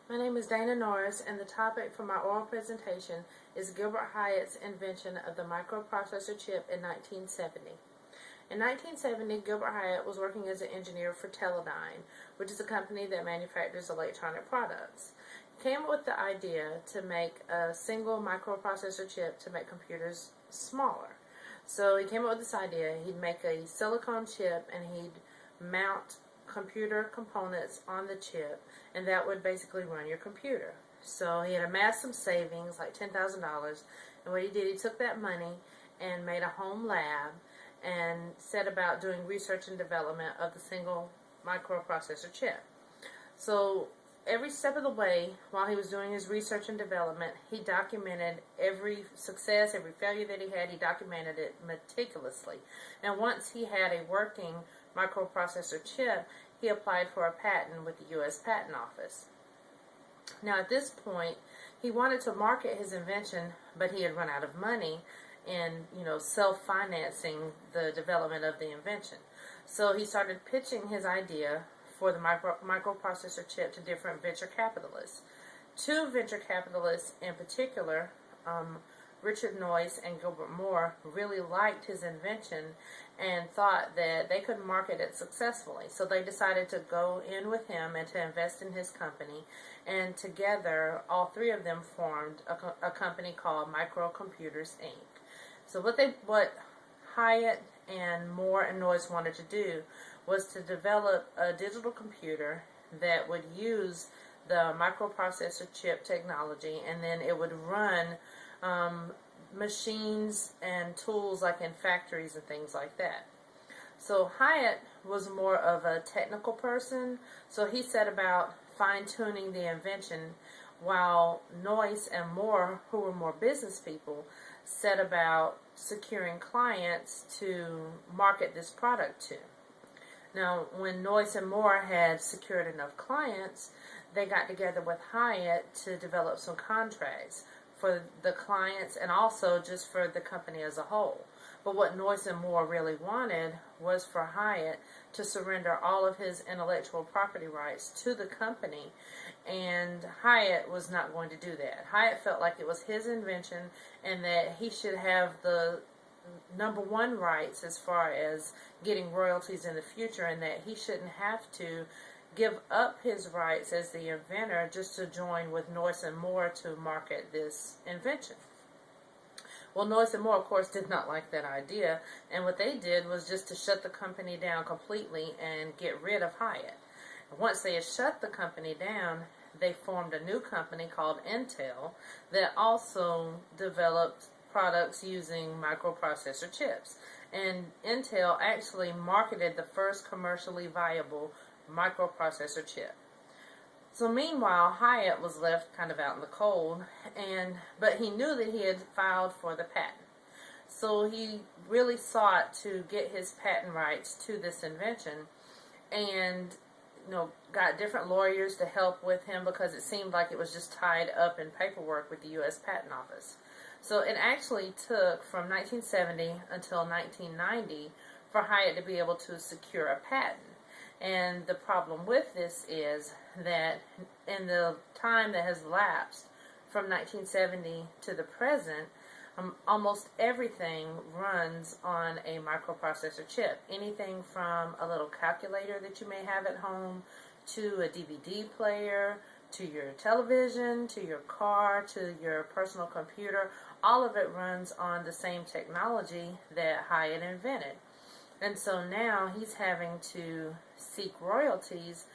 My name is Dana Norris, and the topic for my oral presentation is Gilbert Hyatt's invention of the microprocessor chip in 1970. In 1970, Gilbert Hyatt was working as an engineer for Teledyne, which is a company that manufactures electronic products. He came up with the idea to make a single microprocessor chip to make computers smaller. So he came up with this idea. He'd make a silicone chip and he'd mount computer components on the chip, and that would basically run your computer. So he had amassed some savings, like $10,000, and what he did, he took that money and made a home lab and set about doing research and development of the single microprocessor chip. So every step of the way, while he was doing his research and development, he documented every success, every failure that he had. He documented it meticulously. And once he had a working microprocessor chip, he applied for a patent with the U.S. Patent Office. Now, at this point, he wanted to market his invention, but he had run out of money in, self-financing the development of the invention. So he started pitching his idea for the microprocessor chip to different venture capitalists. Two venture capitalists in particular, Richard Noyce and Gilbert Moore, really liked his invention and thought that they could market it successfully. So they decided to go in with him and to invest in his company. And together, all three of them formed a company called Microcomputers, Inc. So what Hyatt and Moore and Noyce wanted to do was to develop a digital computer that would use the microprocessor chip technology, and then it would run machines and tools like in factories and things like that. So Hyatt was more of a technical person, so he set about fine-tuning the invention, while Noyce and Moore, who were more business people, set about securing clients to market this product to. Now, when Noyce and Moore had secured enough clients, they got together with Hyatt to develop some contracts for the clients and also just for the company as a whole. But what Noyce and Moore really wanted was for Hyatt to surrender all of his intellectual property rights to the company, and Hyatt was not going to do that. Hyatt felt like it was his invention and that he should have the number one rights as far as getting royalties in the future, and that he shouldn't have to give up his rights as the inventor just to join with Noyce and Moore to market this invention. Well, Noyce and Moore, of course, did not like that idea, and what they did was just to shut the company down completely and get rid of Hyatt. Once they had shut the company down, they formed a new company called Intel that also developed products using microprocessor chips. And Intel actually marketed the first commercially viable microprocessor chip. So meanwhile, Hyatt was left kind of out in the cold, but he knew that he had filed for the patent. So he really sought to get his patent rights to this invention, and got different lawyers to help with him because it seemed like it was just tied up in paperwork with the U.S. Patent Office. So it actually took from 1970 until 1990 for Hyatt to be able to secure a patent. And the problem with this is that in the time that has lapsed from 1970 to the present, almost everything runs on a microprocessor chip. Anything from a little calculator that you may have at home, to a DVD player, to your television, to your car, to your personal computer, all of it runs on the same technology that Hyatt invented. And so now he's having to seek royalties,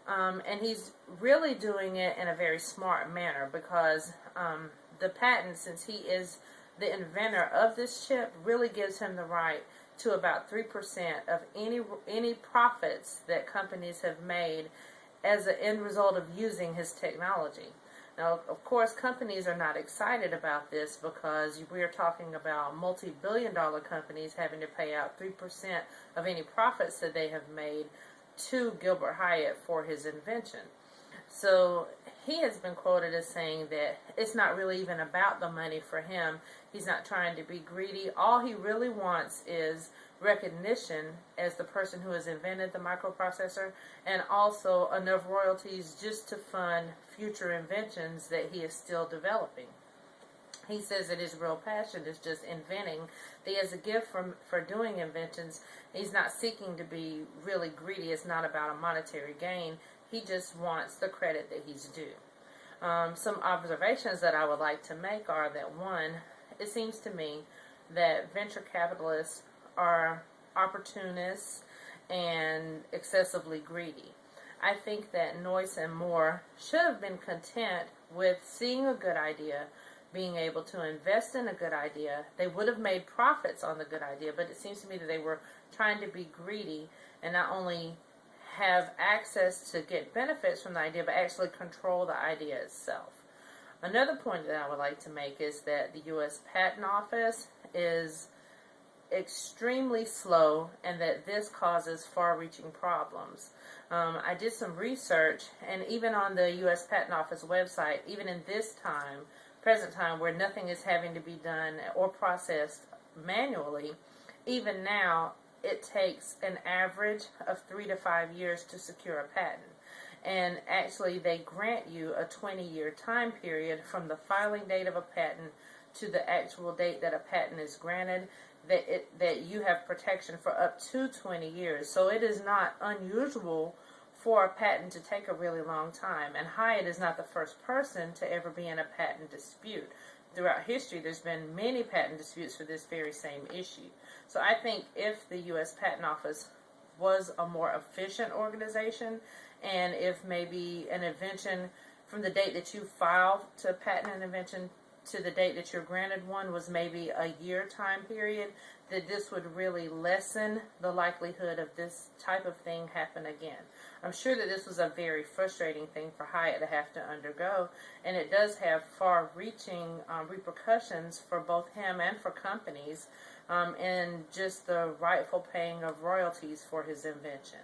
and he's really doing it in a very smart manner because the patent, since he is the inventor of this chip, really gives him the right to about 3% of any profits that companies have made as an end result of using his technology. Now, of course, companies are not excited about this because we are talking about multi-billion-dollar companies having to pay out 3% of any profits that they have made to Gilbert Hyatt for his invention. So he has been quoted as saying that it's not really even about the money for him. He's not trying to be greedy. All he really wants is recognition as the person who has invented the microprocessor, and also enough royalties just to fund future inventions that he is still developing. He says that his real passion is just inventing. That he has a gift for doing inventions. He's not seeking to be really greedy. It's not about a monetary gain. He just wants the credit that he's due. Some observations that I would like to make are that, one, it seems to me that venture capitalists are opportunists and excessively greedy. I think that Noyce and Moore should have been content with seeing a good idea, being able to invest in a good idea. They would have made profits on the good idea, but it seems to me that they were trying to be greedy and not only have access to get benefits from the idea, but actually control the idea itself. Another point that I would like to make is that the U.S. Patent Office is extremely slow, and that this causes far-reaching problems. I did some research, and even on the U.S. Patent Office website, even in this time, present time, where nothing is having to be done or processed manually, even now it takes an average of 3 to 5 years to secure a patent. And actually they grant you a 20-year time period from the filing date of a patent to the actual date that a patent is granted, that you have protection for up to 20 years. So it is not unusual for a patent to take a really long time. And Hyatt is not the first person to ever be in a patent dispute. Throughout history, there's been many patent disputes for this very same issue. So I think if the U.S. Patent Office was a more efficient organization, and if maybe an invention from the date that you filed to patent an invention to the date that you're granted one was maybe a year time period, that this would really lessen the likelihood of this type of thing happen again. I'm sure that this was a very frustrating thing for Hyatt to have to undergo, and it does have far-reaching repercussions for both him and for companies, and just the rightful paying of royalties for his invention.